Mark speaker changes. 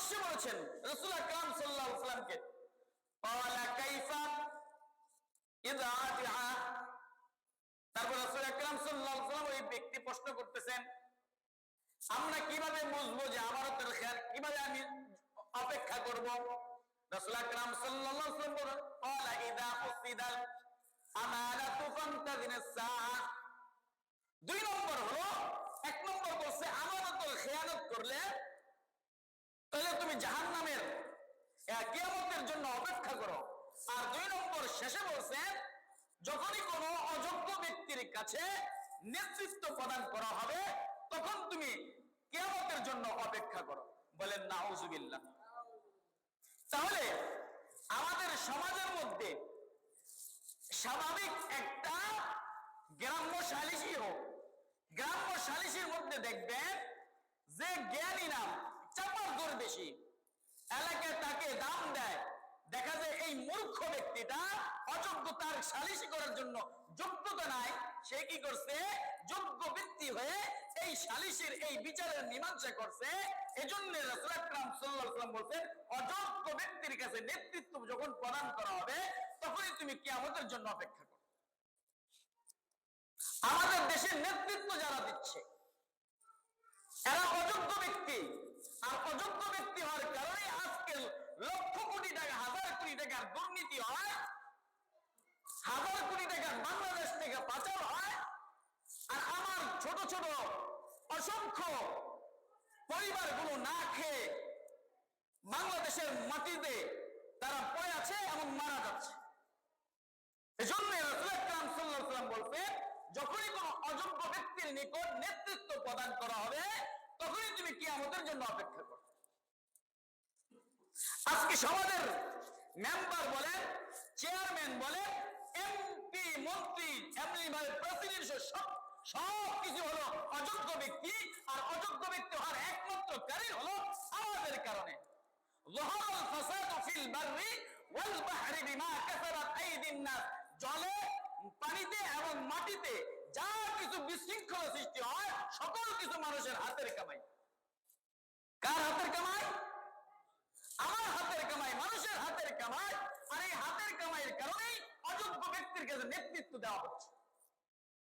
Speaker 1: প্রকাশ্যে বলেছেন রাসূল আকরাম সাল্লাল্লাহু আলাইহি ওয়াসাল্লামকে। ক্বালা কাইফা ইযা আতিআ, তারপর রাসূল আকরাম সাল্লাল্লাহু আলাইহি ওয়াসাল্লাম ওই ব্যক্তি প্রশ্ন করতেছেন, আমরা কিভাবে বুঝবো যে আমানতের খেয়াল, কিভাবে আমি অপেক্ষা করব? রাসূল আকরাম সাল্লাল্লাহু আলাইহি ওয়াসাল্লাম বলেন, ক্বালা ইযা উসিদাল আমানাতু ফান্তাযিনাস সাআ। দুই নম্বর হলো, এক নম্বর বলছে আমানতের খেয়ানত করলে তাহলে তুমি জাহান্নামের কিয়ামতের জন্য অপেক্ষা করো। আর দুই নম্বর শেষে বলছেন, যখনই কোনো অযোগ্য ব্যক্তির কাছে নেতৃত্ব প্রদান করা হবে তখন তুমি কিয়ামতের জন্য অপেক্ষা করো। বলেন নাউজুবিল্লাহ। তাহলে আমাদের সমাজের মধ্যে স্বাভাবিক একটা গ্রাম্য সালিসি হোক, গ্রাম্য সালিসির মধ্যে দেখবেন যে জ্ঞানী নাম চাপার জোর বেশি, এলাকায় তাকে দাম দেয়, দেখা যায় এই মূর্খ ব্যক্তিটা অযোগ্য, তার সালিসি করার জন্য যোগ্যতা নাই, সে কি করছে যোগ্য ব্যক্তি হয়ে এই সালিসির এই বিচারের মীমাংসা করছে। এজন্য রাসূল আকরাম সাল্লাল্লাহু আলাইহি ওয়াসাল্লাম বলেন, অযোগ্য ব্যক্তির কাছে নেতৃত্ব যখন প্রদান করা হবে তখনই তুমি কিয়ামতের জন্য অপেক্ষা করো। আমাদের দেশের নেতৃত্ব যারা দিচ্ছে এরা অযোগ্য ব্যক্তি, আর অযোগ্য ব্যক্তি হওয়ার কারণে আজকে লক্ষ কোটি টাকা, হাজার কোটি টাকার দুর্নীতি হয়, হাজার কোটি টাকা বাংলাদেশ থেকে পাচার হয়। আর আমার ছোট ছোট অসংখ্য পরিবারগুলো না খেয়ে বাংলাদেশের মাটিতে তারা পড়ে আছে এবং মারা যাচ্ছে। এজন্য রাসূল আকরাম সাল্লাল্লাহু আলাইহি ওয়াসাল্লাম বলছেন, যখনই কোন অযোগ্য ব্যক্তির নিকট নেতৃত্ব প্রদান করা হবে তখনই তুমি কিয়ামতের জন্য অপেক্ষা করো। আজকে সমাজের মেম্বার বলেন, চেয়ারম্যান বলেন, এমপি, মন্ত্রী, এমনি ভাবে প্রেসিডেন্ট, সব কিছু হলো অযোগ্য ব্যক্তি। আর অযোগ্য ব্যক্তি হওয়ার একমাত্র কারণ হলো আমাদের কারণে। যাহারাল ফাসাদু ফিল বাররি ওয়াল বাহরি বিমা কাসাবাত আইদিন নাস, জলে, পানিতে এবং মাটিতে যা কিছু বিশৃঙ্খলা সৃষ্টি হয় সকল কিছু মানুষের হাতের কামাই। কার হাতের কামাই? আমার হাতের কামাই, মানুষের হাতের কামাই। আর এই হাতের কামাইয়ের কারণেই অযোগ্য ব্যক্তির কাছে নেতৃত্ব দেওয়া হচ্ছে।